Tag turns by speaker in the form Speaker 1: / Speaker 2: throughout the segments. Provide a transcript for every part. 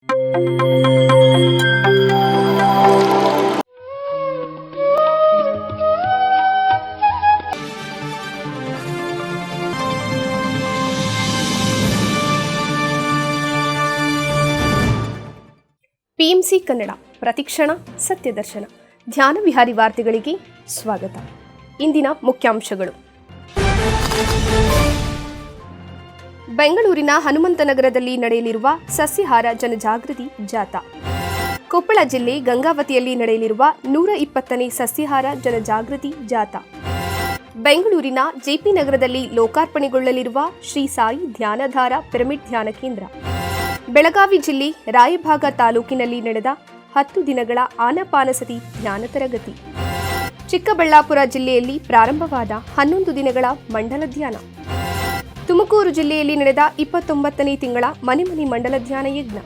Speaker 1: PMC Kannada ಪ್ರತಿಕ್ಷಣ ಸತ್ಯದರ್ಶನ ಧ್ಯಾನ ವಿಹಾರಿ ವಾರ್ತೆಗಳಿಗೆ ಸ್ವಾಗತ. ಇಂದಿನ ಮುಖ್ಯಾಂಶಗಳು. ಬೆಂಗಳೂರಿನ ಹನುಮಂತನಗರದಲ್ಲಿ ನಡೆಯಲಿರುವ ಸಸ್ಯಾಹಾರ ಜನಜಾಗೃತಿ ಜಾಥಾ. ಕೊಪ್ಪಳ ಜಿಲ್ಲೆ ಗಂಗಾವತಿಯಲ್ಲಿ ನಡೆಯಲಿರುವ 120ನೇ ಸಸ್ಯಾಹಾರ ಜನಜಾಗೃತಿ ಜಾಥಾ. ಬೆಂಗಳೂರಿನ ಜೆಪಿ ನಗರದಲ್ಲಿ ಲೋಕಾರ್ಪಣೆಗೊಳ್ಳಲಿರುವ ಶ್ರೀ ಸಾಯಿ ಧ್ಯಾನಧಾರ ಪಿರಮಿಡ್ ಧ್ಯಾನ ಕೇಂದ್ರ. ಬೆಳಗಾವಿ ಜಿಲ್ಲೆ ರಾಯಭಾಗ ತಾಲೂಕಿನಲ್ಲಿ ನಡೆದ 10 ದಿನಗಳ ಆನಪಾನಸತಿ ಧ್ಯಾನ ತರಗತಿ. ಚಿಕ್ಕಬಳ್ಳಾಪುರ ಜಿಲ್ಲೆಯಲ್ಲಿ ಪ್ರಾರಂಭವಾದ 11 ದಿನಗಳ ಮಂಡಲ ಧ್ಯಾನ. ತುಮಕೂರು ಜಿಲ್ಲೆಯಲ್ಲಿ ನಡೆದ 29ನೇ ತಿಂಗಳ ಮನೆ ಮನೆ ಮಂಡಲ ಧ್ಯಾನ ಯಜ್ಞ.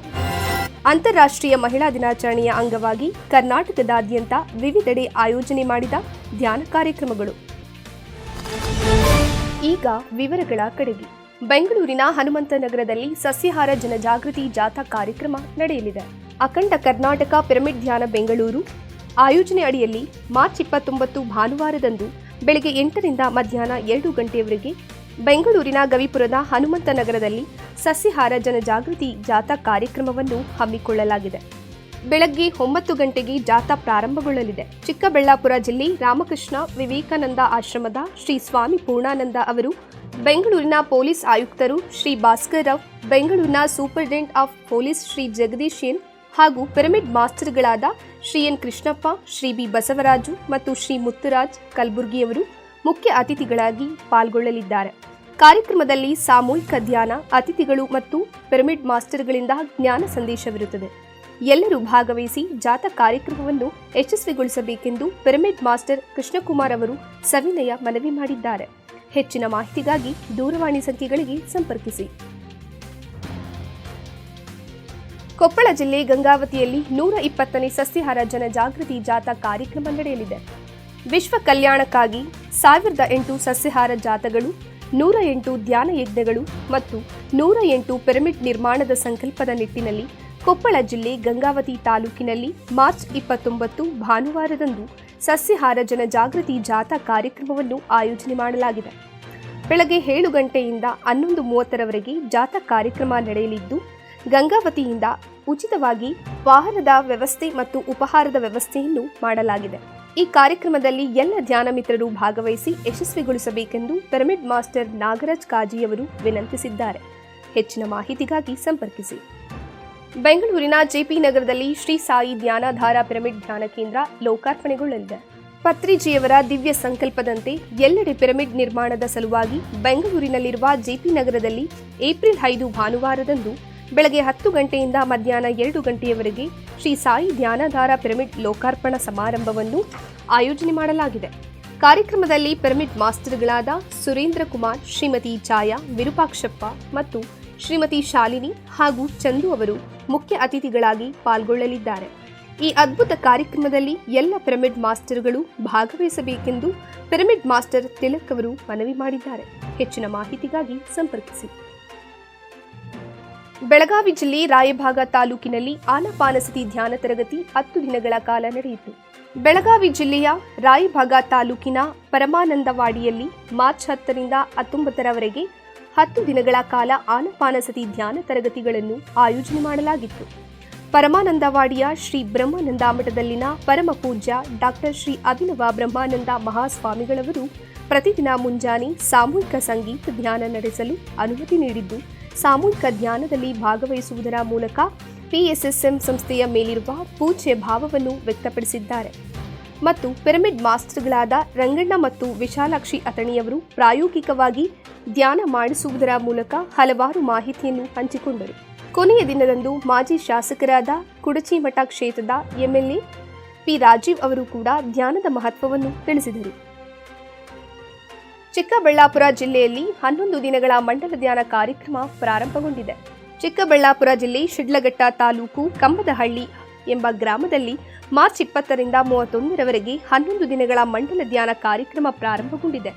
Speaker 1: ಅಂತಾರಾಷ್ಟ್ರೀಯ ಮಹಿಳಾ ದಿನಾಚರಣೆಯ ಅಂಗವಾಗಿ ಕರ್ನಾಟಕದಾದ್ಯಂತ ವಿವಿಧೆಡೆ ಆಯೋಜನೆ ಮಾಡಿದ ಧ್ಯಾನ ಕಾರ್ಯಕ್ರಮಗಳು. ಈಗ ವಿವರಗಳ ಕಡೆಗೆ. ಬೆಂಗಳೂರಿನ ಹನುಮಂತನಗರದಲ್ಲಿ ಸಸ್ಯಾಹಾರ ಜನಜಾಗೃತಿ ಜಾಥಾ ಕಾರ್ಯಕ್ರಮ ನಡೆಯಲಿದೆ. ಅಖಂಡ ಕರ್ನಾಟಕ ಪಿರಮಿಡ್ ಧ್ಯಾನ ಬೆಂಗಳೂರು ಆಯೋಜನೆ ಅಡಿಯಲ್ಲಿ ಮಾರ್ಚ್ 29 ಭಾನುವಾರದಂದು ಬೆಳಗ್ಗೆ 8ರಿಂದ ಮಧ್ಯಾಹ್ನ 2 ಗಂಟೆಯವರೆಗೆ ಬೆಂಗಳೂರಿನ ಗವಿಪುರದ ಹನುಮಂತನಗರದಲ್ಲಿ ಸಸ್ಯಾಹಾರ ಜನಜಾಗೃತಿ ಜಾಥಾ ಕಾರ್ಯಕ್ರಮವನ್ನು ಹಮ್ಮಿಕೊಳ್ಳಲಾಗಿದೆ. ಬೆಳಗ್ಗೆ 9 ಗಂಟೆಗೆ ಜಾಥಾ ಪ್ರಾರಂಭಗೊಳ್ಳಲಿದೆ. ಚಿಕ್ಕಬಳ್ಳಾಪುರ ಜಿಲ್ಲೆ ರಾಮಕೃಷ್ಣ ವಿವೇಕಾನಂದ ಆಶ್ರಮದ ಶ್ರೀ ಸ್ವಾಮಿ ಪೂರ್ಣಾನಂದ ಅವರು, ಬೆಂಗಳೂರಿನ ಪೊಲೀಸ್ ಆಯುಕ್ತರು ಶ್ರೀ ಭಾಸ್ಕರ್ ರಾವ್, ಬೆಂಗಳೂರಿನ superintendent of police Shri Jagadish N ಹಾಗೂ ಪಿರಮಿಡ್ ಮಾಸ್ಟರ್ಗಳಾದ ಶ್ರೀ ಎನ್ ಕೃಷ್ಣಪ್ಪ, ಶ್ರೀ ಬಿ ಬಸವರಾಜು ಮತ್ತು ಶ್ರೀ ಮುತ್ತುರಾಜ್ ಕಲಬುರ್ಗಿಯವರು ಮುಖ್ಯ ಅತಿಥಿಗಳಾಗಿ ಪಾಲ್ಗೊಳ್ಳಲಿದ್ದಾರೆ. ಕಾರ್ಯಕ್ರಮದಲ್ಲಿ ಸಾಮೂಹಿಕ ಧ್ಯಾನ, ಅತಿಥಿಗಳು ಮತ್ತು ಪಿರಮಿಡ್ ಮಾಸ್ಟರ್ಗಳಿಂದ ಜ್ಞಾನ ಸಂದೇಶವಿರುತ್ತದೆ. ಎಲ್ಲರೂ ಭಾಗವಹಿಸಿ ಜಾಥಾ ಕಾರ್ಯಕ್ರಮವನ್ನು ಯಶಸ್ವಿಗೊಳಿಸಬೇಕೆಂದು ಪಿರಮಿಡ್ ಮಾಸ್ಟರ್ ಕೃಷ್ಣಕುಮಾರ್ ಅವರು ಸವಿನಯ ಮನವಿ ಮಾಡಿದ್ದಾರೆ. ಹೆಚ್ಚಿನ ಮಾಹಿತಿಗಾಗಿ ದೂರವಾಣಿ ಸಂಖ್ಯೆಗಳಿಗೆ ಸಂಪರ್ಕಿಸಿ. ಕೊಪ್ಪಳ ಜಿಲ್ಲೆ ಗಂಗಾವತಿಯಲ್ಲಿ 120ನೇ ಸಸ್ಯಾಹಾರ ಜನಜಾಗೃತಿ ಜಾಥಾ ಕಾರ್ಯಕ್ರಮ ನಡೆಯಲಿದೆ. ವಿಶ್ವ ಕಲ್ಯಾಣಕ್ಕಾಗಿ 1008 ಸಸ್ಯಾಹಾರ ಜಾಥಾಗಳು, 108 ಧ್ಯಾನ ಯಜ್ಞಗಳು ಮತ್ತು 108 ಪಿರಮಿಡ್ ನಿರ್ಮಾಣದ ಸಂಕಲ್ಪದ ನಿಟ್ಟಿನಲ್ಲಿ ಕೊಪ್ಪಳ ಜಿಲ್ಲೆ ಗಂಗಾವತಿ ತಾಲೂಕಿನಲ್ಲಿ ಮಾರ್ಚ್ 29 ಭಾನುವಾರದಂದು ಸಸ್ಯಾಹಾರ ಜನಜಾಗೃತಿ ಜಾಥಾ ಕಾರ್ಯಕ್ರಮವನ್ನು ಆಯೋಜನೆ ಮಾಡಲಾಗಿದೆ. ಬೆಳಗ್ಗೆ 7 ಗಂಟೆಯಿಂದ 11:30ರವರೆಗೆ ಜಾಥಾ ಕಾರ್ಯಕ್ರಮ ನಡೆಯಲಿದ್ದು, ಗಂಗಾವತಿಯಿಂದ ಉಚಿತವಾಗಿ ವಾಹನದ ವ್ಯವಸ್ಥೆ ಮತ್ತು ಉಪಹಾರದ ವ್ಯವಸ್ಥೆಯನ್ನು ಮಾಡಲಾಗಿದೆ. ಈ ಕಾರ್ಯಕ್ರಮದಲ್ಲಿ ಎಲ್ಲ ಧ್ಯಾನ ಮಿತ್ರರು ಭಾಗವಹಿಸಿ ಯಶಸ್ವಿಗೊಳಿಸಬೇಕೆಂದು ಪಿರಮಿಡ್ ಮಾಸ್ಟರ್ ನಾಗರಾಜ್ ಕಾಜಿಯವರು ವಿನಂತಿಸಿದ್ದಾರೆ. ಹೆಚ್ಚಿನ ಮಾಹಿತಿಗಾಗಿ ಸಂಪರ್ಕಿಸಿ. ಬೆಂಗಳೂರಿನ ಜೆಪಿ ನಗರದಲ್ಲಿ ಶ್ರೀ ಸಾಯಿ ಧ್ಯಾನಧಾರ ಪಿರಮಿಡ್ ಧ್ಯಾನ ಕೇಂದ್ರ ಲೋಕಾರ್ಪಣೆಗೊಳ್ಳಲಿದೆ. ಪತ್ರಿಜಿಯವರ ದಿವ್ಯ ಸಂಕಲ್ಪದಂತೆ ಎಲ್ಲೆಡೆ ಪಿರಮಿಡ್ ನಿರ್ಮಾಣದ ಸಲುವಾಗಿ ಬೆಂಗಳೂರಿನಲ್ಲಿರುವ ಜೆಪಿ ನಗರದಲ್ಲಿ ಏಪ್ರಿಲ್ 5 ಭಾನುವಾರದಂದು ಬೆಳಗ್ಗೆ 10 ಗಂಟೆಯಿಂದ ಮಧ್ಯಾಹ್ನ 2 ಗಂಟೆಯವರೆಗೆ ಶ್ರೀ ಸಾಯಿ ಧ್ಯಾನಧಾರ ಪಿರಮಿಡ್ ಲೋಕಾರ್ಪಣಾ ಸಮಾರಂಭವನ್ನು ಆಯೋಜನೆ ಮಾಡಲಾಗಿದೆ. ಕಾರ್ಯಕ್ರಮದಲ್ಲಿ ಪಿರಮಿಡ್ ಮಾಸ್ಟರ್ಗಳಾದ ಸುರೇಂದ್ರ ಕುಮಾರ್, ಶ್ರೀಮತಿ ಛಾಯಾ, ವಿರೂಪಾಕ್ಷಪ್ಪ ಮತ್ತು ಶ್ರೀಮತಿ ಶಾಲಿನಿ ಹಾಗೂ ಚಂದು ಅವರು ಮುಖ್ಯ ಅತಿಥಿಗಳಾಗಿ ಪಾಲ್ಗೊಳ್ಳಲಿದ್ದಾರೆ. ಈ ಅದ್ಭುತ ಕಾರ್ಯಕ್ರಮದಲ್ಲಿ ಎಲ್ಲ ಪಿರಮಿಡ್ ಮಾಸ್ಟರ್ಗಳು ಭಾಗವಹಿಸಬೇಕೆಂದು ಪಿರಮಿಡ್ ಮಾಸ್ಟರ್ ತಿಲಕ್ ಅವರು ಮನವಿ ಮಾಡಿದ್ದಾರೆ. ಹೆಚ್ಚಿನ ಮಾಹಿತಿಗಾಗಿ ಸಂಪರ್ಕಿಸಿ. ಬೆಳಗಾವಿ ಜಿಲ್ಲೆ ರಾಯಭಾಗ ತಾಲೂಕಿನಲ್ಲಿ ಆನಪಾನಸತಿ ಧ್ಯಾನ ತರಗತಿ 10 ದಿನಗಳ ಕಾಲ ನಡೆಯಿತು. ಬೆಳಗಾವಿ ಜಿಲ್ಲೆಯ ರಾಯಭಾಗ ತಾಲೂಕಿನ ಪರಮಾನಂದವಾಡಿಯಲ್ಲಿ ಮಾರ್ಚ್ 10ರಿಂದ 19ರವರೆಗೆ 10 ದಿನಗಳ ಕಾಲ ಆನಪಾನಸತಿ ಧ್ಯಾನ ತರಗತಿಗಳನ್ನು ಆಯೋಜನೆ ಮಾಡಲಾಗಿತ್ತು. ಪರಮಾನಂದವಾಡಿಯ ಶ್ರೀ ಬ್ರಹ್ಮಾನಂದ ಮಠದಲ್ಲಿನ ಪರಮ ಪೂಜ್ಯ ಡಾಕ್ಟರ್ ಶ್ರೀ ಅಭಿನವ ಬ್ರಹ್ಮಾನಂದ ಮಹಾಸ್ವಾಮಿಗಳವರು ಪ್ರತಿದಿನ ಮುಂಜಾನೆ ಸಾಮೂಹಿಕ ಸಂಗೀತ ಧ್ಯಾನ ನಡೆಸಲು ಅನುಮತಿ ನೀಡಿದ್ದು, ಸಾಮೂಹಿಕ ಧ್ಯಾನದಲ್ಲಿ ಭಾಗವಹಿಸುವುದರ ಮೂಲಕ ಪಿಎಸ್ಎಸ್ಎಂ ಸಂಸ್ಥೆಯ ಮೇಲಿರುವ ಪೂಜ್ಯ ಭಾವವನ್ನು ವ್ಯಕ್ತಪಡಿಸಿದ್ದಾರೆ ಮತ್ತು ಪಿರಮಿಡ್ ಮಾಸ್ಟರ್ಗಳಾದ ರಂಗಣ್ಣ ಮತ್ತು ವಿಶಾಲಾಕ್ಷಿ ಅತಣಿಯವರು ಪ್ರಾಯೋಗಿಕವಾಗಿ ಧ್ಯಾನ ಮಾಡಿಸುವುದರ ಮೂಲಕ ಹಲವಾರು ಮಾಹಿತಿಯನ್ನು ಹಂಚಿಕೊಂಡರು. ಕೊನೆಯ ದಿನದಂದು ಮಾಜಿ ಶಾಸಕರಾದ ಕುಡಚಿಮಠ ಕ್ಷೇತ್ರದ ಎಂಎಲ್ಎ ಪಿ ರಾಜೀವ್ ಅವರು ಕೂಡ ಧ್ಯಾನದ ಮಹತ್ವವನ್ನು ತಿಳಿಸಿದರು. ಚಿಕ್ಕಬಳ್ಳಾಪುರ ಜಿಲ್ಲೆಯಲ್ಲಿ 11 ದಿನಗಳ ಮಂಡಲ ಧ್ಯಾನ ಕಾರ್ಯಕ್ರಮ ಪ್ರಾರಂಭಗೊಂಡಿದೆ. ಚಿಕ್ಕಬಳ್ಳಾಪುರ ಜಿಲ್ಲೆ ಶಿಡ್ಲಘಟ್ಟ ತಾಲೂಕು ಕಂಬದಹಳ್ಳಿ ಎಂಬ ಗ್ರಾಮದಲ್ಲಿ ಮಾರ್ಚ್ 20ರಿಂದ 31ರವರೆಗೆ 11 ದಿನಗಳ ಮಂಡಲ ಧ್ಯಾನ ಕಾರ್ಯಕ್ರಮ ಪ್ರಾರಂಭಗೊಂಡಿದೆ.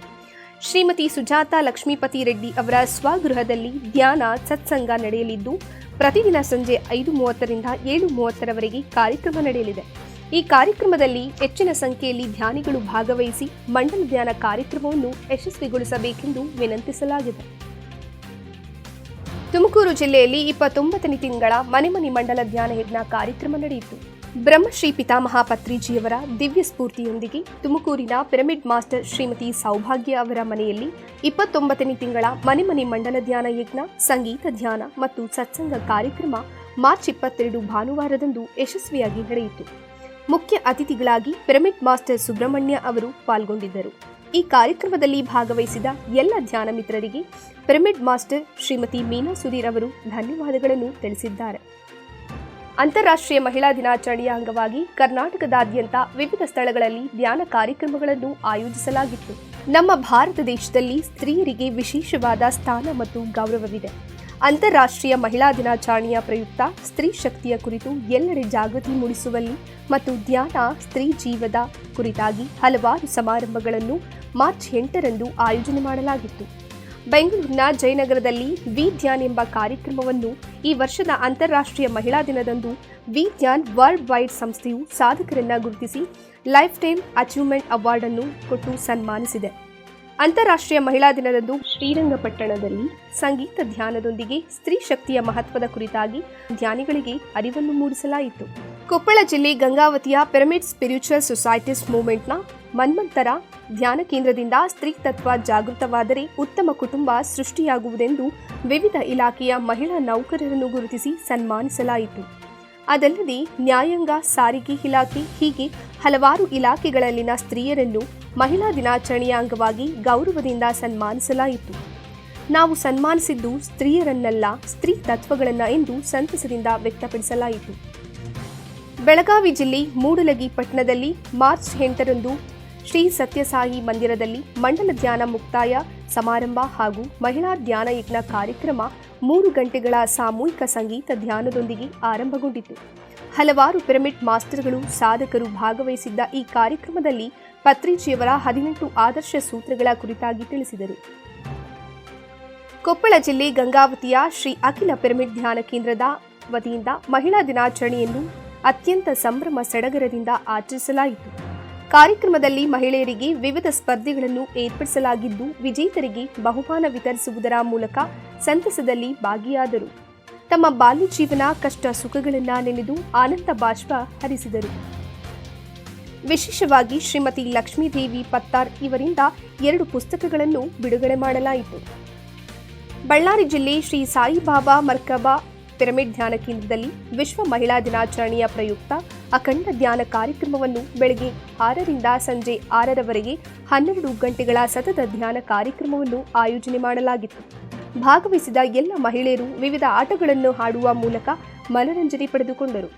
Speaker 1: ಶ್ರೀಮತಿ ಸುಜಾತಾ ಲಕ್ಷ್ಮೀಪತಿ ರೆಡ್ಡಿ ಅವರ ಸ್ವಗೃಹದಲ್ಲಿ ಧ್ಯಾನ ಸತ್ಸಂಗ ನಡೆಯಲಿದ್ದು, ಪ್ರತಿದಿನ ಸಂಜೆ 5:30ರಿಂದ 7:30ರವರೆಗೆ ಕಾರ್ಯಕ್ರಮ ನಡೆಯಲಿದೆ. ಈ ಕಾರ್ಯಕ್ರಮದಲ್ಲಿ ಹೆಚ್ಚಿನ ಸಂಖ್ಯೆಯಲ್ಲಿ ಧ್ಯಾನಿಗಳು ಭಾಗವಹಿಸಿ ಮಂಡಲ ಧ್ಯಾನ ಕಾರ್ಯಕ್ರಮವನ್ನು ಯಶಸ್ವಿಗೊಳಿಸಬೇಕೆಂದು ವಿನಂತಿಸಲಾಗಿದೆ. ತುಮಕೂರು ಜಿಲ್ಲೆಯಲ್ಲಿ 29ನೇ ತಿಂಗಳ ಮನೆ ಮನೆ ಮಂಡಲ ಧ್ಯಾನ ಯಜ್ಞ ಕಾರ್ಯಕ್ರಮ ನಡೆಯಿತು. ಬ್ರಹ್ಮಶ್ರೀ ಪಿತಾಮಹ ಪತ್ರಿಜಿಯವರ ದಿವ್ಯ ಸ್ಫೂರ್ತಿಯೊಂದಿಗೆ ತುಮಕೂರಿನ ಪಿರಮಿಡ್ ಮಾಸ್ಟರ್ ಶ್ರೀಮತಿ ಸೌಭಾಗ್ಯ ಅವರ ಮನೆಯಲ್ಲಿ 29ನೇ ತಿಂಗಳ ಮನೆ ಮನೆ ಮಂಡಲ ಧ್ಯಾನ ಯಜ್ಞ, ಸಂಗೀತ ಧ್ಯಾನ ಮತ್ತು ಸತ್ಸಂಗ ಕಾರ್ಯಕ್ರಮ ಮಾರ್ಚ್ 22 ಭಾನುವಾರದಂದು ಯಶಸ್ವಿಯಾಗಿ ನಡೆಯಿತು. ಮುಖ್ಯ ಅತಿಥಿಗಳಾಗಿ ಪಿರಮಿಡ್ ಮಾಸ್ಟರ್ ಸುಬ್ರಹ್ಮಣ್ಯ ಅವರು ಪಾಲ್ಗೊಂಡಿದ್ದರು. ಈ ಕಾರ್ಯಕ್ರಮದಲ್ಲಿ ಭಾಗವಹಿಸಿದ ಎಲ್ಲ ಧ್ಯಾನ ಮಿತ್ರರಿಗೆ ಪಿರಮಿಡ್ ಮಾಸ್ಟರ್ ಶ್ರೀಮತಿ ಮೀನಾ ಸುಧೀರ್ ಅವರು ಧನ್ಯವಾದಗಳನ್ನು ತಿಳಿಸಿದ್ದಾರೆ. ಅಂತಾರಾಷ್ಟ್ರೀಯ ಮಹಿಳಾ ದಿನಾಚರಣೆಯ ಅಂಗವಾಗಿ ಕರ್ನಾಟಕದಾದ್ಯಂತ ವಿವಿಧ ಸ್ಥಳಗಳಲ್ಲಿ ಧ್ಯಾನ ಕಾರ್ಯಕ್ರಮಗಳನ್ನು ಆಯೋಜಿಸಲಾಗಿತ್ತು. ನಮ್ಮ ಭಾರತ ದೇಶದಲ್ಲಿ ಸ್ತ್ರೀಯರಿಗೆ ವಿಶೇಷವಾದ ಸ್ಥಾನ ಮತ್ತು ಗೌರವವಿದೆ. ಅಂತಾರಾಷ್ಟ್ರೀಯ ಮಹಿಳಾ ದಿನಾಚರಣೆಯ ಪ್ರಯುಕ್ತ ಸ್ತ್ರೀ ಶಕ್ತಿಯ ಕುರಿತು ಎಲ್ಲೆಡೆ ಜಾಗೃತಿ ಮೂಡಿಸುವಲ್ಲಿ ಮತ್ತು ಧ್ಯಾನ ಸ್ತ್ರೀ ಜೀವದ ಕುರಿತಾಗಿ ಹಲವಾರು ಸಮಾರಂಭಗಳನ್ನು ಮಾರ್ಚ್ 8ರಂದು ಆಯೋಜನೆ ಮಾಡಲಾಗಿತ್ತು. ಬೆಂಗಳೂರಿನ ಜಯನಗರದಲ್ಲಿ ವಿ ಧ್ಯಾನ್ ಎಂಬ ಕಾರ್ಯಕ್ರಮವನ್ನು ಈ ವರ್ಷದ ಅಂತಾರಾಷ್ಟ್ರೀಯ ಮಹಿಳಾ ದಿನದಂದು ವಿ ಧ್ಯಾನ್ ವರ್ಲ್ಡ್ ವೈಡ್ ಸಂಸ್ಥೆಯು ಸಾಧಕರನ್ನ ಗುರುತಿಸಿ ಲೈಫ್ ಟೈಮ್ ಅಚೀವ್ಮೆಂಟ್ ಅವಾರ್ಡ್ ಅನ್ನು ಕೊಟ್ಟು ಸನ್ಮಾನಿಸಿದೆ. ಅಂತಾರಾಷ್ಟ್ರೀಯ ಮಹಿಳಾ ದಿನದಂದು ಶ್ರೀರಂಗಪಟ್ಟಣದಲ್ಲಿ ಸಂಗೀತ ಧ್ಯಾನದೊಂದಿಗೆ ಸ್ತ್ರೀ ಶಕ್ತಿಯ ಮಹತ್ವದ ಕುರಿತಾಗಿ ಧ್ಯಾನಿಗಳಿಗೆ ಅರಿವನ್ನು ಮೂಡಿಸಲಾಯಿತು. ಕೊಪ್ಪಳ ಜಿಲ್ಲೆ ಗಂಗಾವತಿಯ ಪಿರಮಿಡ್ ಸ್ಪಿರಿಚುವಲ್ ಸೊಸೈಟೀಸ್ ಮೂವ್ಮೆಂಟ್ನ ಮನ್ವಂತರ ಧ್ಯಾನ ಕೇಂದ್ರದಿಂದ ಸ್ತ್ರೀ ತತ್ವ ಜಾಗೃತವಾದರೆ ಉತ್ತಮ ಕುಟುಂಬ ಸೃಷ್ಟಿಯಾಗುವುದೆಂದು ವಿವಿಧ ಇಲಾಖೆಯ ಮಹಿಳಾ ನೌಕರರನ್ನು ಗುರುತಿಸಿ ಸನ್ಮಾನಿಸಲಾಯಿತು. ಅದಲ್ಲದೆ ನ್ಯಾಯಾಂಗ, ಸಾರಿಗೆ ಇಲಾಖೆ ಹೀಗೆ ಹಲವಾರು ಇಲಾಖೆಗಳಲ್ಲಿನ ಸ್ತ್ರೀಯರನ್ನು ಮಹಿಳಾ ದಿನಾಚರಣೆಯ ಅಂಗವಾಗಿ ಗೌರವದಿಂದ ಸನ್ಮಾನಿಸಲಾಯಿತು. ನಾವು ಸನ್ಮಾನಿಸಿದ್ದು ಸ್ತ್ರೀಯರನ್ನಲ್ಲ, ಸ್ತ್ರೀ ತತ್ವಗಳನ್ನ ಎಂದು ಸಂತಸದಿಂದ ವ್ಯಕ್ತಪಡಿಸಲಾಯಿತು. ಬೆಳಗಾವಿ ಜಿಲ್ಲೆ ಮೂಡಲಗಿ ಪಟ್ಟಣದಲ್ಲಿ ಮಾರ್ಚ್ 8ರಂದು ಶ್ರೀ ಸತ್ಯಸಾಯಿ ಮಂದಿರದಲ್ಲಿ ಮಂಡಲ ಧ್ಯಾನ ಮುಕ್ತಾಯ ಸಮಾರಂಭ ಹಾಗೂ ಮಹಿಳಾ ಧ್ಯಾನ ಯಜ್ಞ ಕಾರ್ಯಕ್ರಮ 3 ಗಂಟೆಗಳ ಸಾಮೂಹಿಕ ಸಂಗೀತ ಧ್ಯಾನದೊಂದಿಗೆ ಆರಂಭಗೊಂಡಿತು. ಹಲವಾರು ಪಿರಮಿಡ್ ಮಾಸ್ಟರ್ಗಳು, ಸಾಧಕರು ಭಾಗವಹಿಸಿದ್ದ ಈ ಕಾರ್ಯಕ್ರಮದಲ್ಲಿ ಪತ್ರಿಜಿಯವರ 18 ಆದರ್ಶ ಸೂತ್ರಗಳ ಕುರಿತಾಗಿ ತಿಳಿಸಿದರು. ಕೊಪ್ಪಳ ಜಿಲ್ಲೆ ಗಂಗಾವತಿಯ ಶ್ರೀ ಅಖಿಲ ಪಿರಮಿಡ್ ಧ್ಯಾನ ಕೇಂದ್ರದ ವತಿಯಿಂದ ಮಹಿಳಾ ದಿನಾಚರಣೆಯನ್ನು ಅತ್ಯಂತ ಸಂಭ್ರಮ ಸಡಗರದಿಂದ ಆಚರಿಸಲಾಯಿತು. ಕಾರ್ಯಕ್ರಮದಲ್ಲಿ ಮಹಿಳೆಯರಿಗೆ ವಿವಿಧ ಸ್ಪರ್ಧೆಗಳನ್ನು ಏರ್ಪಡಿಸಲಾಗಿದ್ದು, ವಿಜೇತರಿಗೆ ಬಹುಮಾನ ವಿತರಿಸುವುದರ ಮೂಲಕ ಸಂತಸದಲ್ಲಿ ಭಾಗಿಯಾದರು. ತಮ್ಮ ಬಾಲ್ಯ ಜೀವನ ಕಷ್ಟ ಸುಖಗಳನ್ನು ನೆನೆದು ಆನಂದ ಬಾಷ್ಪ ಹರಿಸಿದರು. ವಿಶೇಷವಾಗಿ ಶ್ರೀಮತಿ ಲಕ್ಷ್ಮೀದೇವಿ ಪತ್ತಾರ್ ಇವರಿಂದ 2 ಪುಸ್ತಕಗಳನ್ನು ಬಿಡುಗಡೆ ಮಾಡಲಾಯಿತು. ಬಳ್ಳಾರಿ ಜಿಲ್ಲೆ ಶ್ರೀ ಸಾಯಿಬಾಬಾ ಮರ್ಕಬಾ ಪಿರಮಿಡ್ ಧ್ಯಾನ ಕೇಂದ್ರದಲ್ಲಿ ವಿಶ್ವ ಮಹಿಳಾ ದಿನಾಚರಣೆಯ ಪ್ರಯುಕ್ತ ಅಖಂಡ ಧ್ಯಾನ ಕಾರ್ಯಕ್ರಮವನ್ನು ಬೆಳಗ್ಗೆ 6ರಿಂದ ಸಂಜೆ 6ರವರೆಗೆ 12 ಗಂಟೆಗಳ ಸತತ ಧ್ಯಾನ ಕಾರ್ಯಕ್ರಮವನ್ನು ಆಯೋಜನೆ ಮಾಡಲಾಗಿತ್ತು. ಭಾಗವಹಿಸಿದ ಎಲ್ಲ ಮಹಿಳೆಯರು ವಿವಿಧ ಆಟಗಳನ್ನು ಆಡುವ ಮೂಲಕ ಮನರಂಜನೆ ಪಡೆದುಕೊಂಡರು.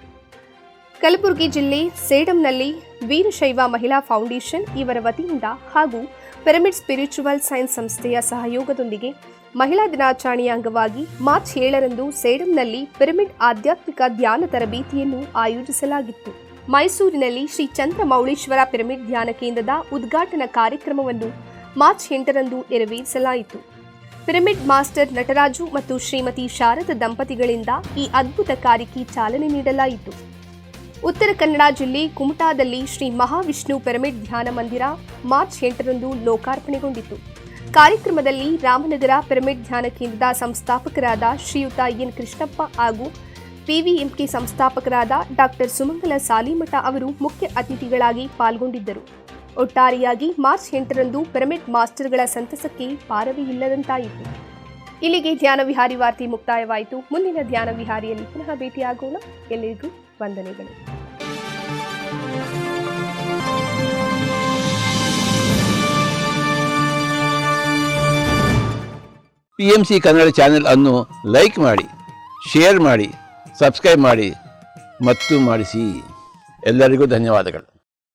Speaker 1: ಕಲಬುರಗಿ ಜಿಲ್ಲೆ ಸೇಡಂನಲ್ಲಿ ವೀರಶೈವ ಮಹಿಳಾ ಫೌಂಡೇಶನ್ ಇವರ ವತಿಯಿಂದ ಹಾಗೂ ಪಿರಮಿಡ್ ಸ್ಪಿರಿಚುವಲ್ ಸೈನ್ಸ್ ಸಂಸ್ಥೆಯ ಸಹಯೋಗದೊಂದಿಗೆ ಮಹಿಳಾ ದಿನಾಚರಣೆಯ ಅಂಗವಾಗಿ ಮಾರ್ಚ್ 7ರಂದು ಸೇಡಂನಲ್ಲಿ ಪಿರಮಿಡ್ ಆಧ್ಯಾತ್ಮಿಕ ಧ್ಯಾನ ತರಬೇತಿಯನ್ನು ಆಯೋಜಿಸಲಾಗಿತ್ತು. ಮೈಸೂರಿನಲ್ಲಿ ಶ್ರೀ ಚಂದ್ರಮೌಳೀಶ್ವರ ಪಿರಮಿಡ್ ಧ್ಯಾನ ಕೇಂದ್ರದ ಉದ್ಘಾಟನಾ ಕಾರ್ಯಕ್ರಮವನ್ನು ಮಾರ್ಚ್ 8ರಂದು ನೆರವೇರಿಸಲಾಯಿತು. ಪಿರಮಿಡ್ ಮಾಸ್ಟರ್ ನಟರಾಜು ಮತ್ತು ಶ್ರೀಮತಿ ಶಾರದಾ ದಂಪತಿಗಳಿಂದ ಈ ಅದ್ಭುತ ಕಾರ್ಯಕ್ಕೆ ಚಾಲನೆ ನೀಡಲಾಯಿತು. ಉತ್ತರ ಕನ್ನಡ ಜಿಲ್ಲೆ ಕುಮಟಾದಲ್ಲಿ ಶ್ರೀ ಮಹಾವಿಷ್ಣು ಪಿರಮಿಡ್ ಧ್ಯಾನ ಮಂದಿರ ಮಾರ್ಚ್ 8ರಂದು ಲೋಕಾರ್ಪಣೆಗೊಂಡಿತು. ಕಾರ್ಯಕ್ರಮದಲ್ಲಿ ರಾಮನಗರ ಪಿರಮಿಡ್ ಧ್ಯಾನ ಕೇಂದ್ರದ ಸಂಸ್ಥಾಪಕರಾದ ಶ್ರೀಯುತ ಎನ್ ಕೃಷ್ಣಪ್ಪ ಹಾಗೂ ಪಿವಿಎಂಕೆ ಸಂಸ್ಥಾಪಕರಾದ ಡಾಕ್ಟರ್ ಸುಮಂಗಲ ಸಾಲಿಮಠ ಅವರು ಮುಖ್ಯ ಅತಿಥಿಗಳಾಗಿ ಪಾಲ್ಗೊಂಡಿದ್ದರು. ಒಟ್ಟಾರೆಯಾಗಿ ಮಾರ್ಚ್ 8ರಂದು ಪಿರಮಿಡ್ ಮಾಸ್ಟರ್ಗಳ ಸಂತಸಕ್ಕೆ ಪಾರವೇ ಇಲ್ಲದಂತಾಯಿತು. ಇಲ್ಲಿಗೆ ಧ್ಯಾನ ವಿಹಾರಿ ವಾರ್ತೆ ಮುಕ್ತಾಯವಾಯಿತು. ಮುಂದಿನ ಧ್ಯಾನ ವಿಹಾರಿಯಲ್ಲಿ ಪುನಃ ಭೇಟಿಯಾಗೋಣ. ಎಲ್ಲರಿಗೂ ವಂದನೆಗಳು.
Speaker 2: PMC ಕನ್ನಡ ಚಾನೆಲ್ ಅನ್ನು ಲೈಕ್ ಮಾಡಿ, ಶೇರ್ ಮಾಡಿ, ಸಬ್ಸ್ಕ್ರೈಬ್ ಮಾಡಿ ಮತ್ತು ಮಾಡಿಸಿ. ಎಲ್ಲರಿಗೂ ಧನ್ಯವಾದಗಳು.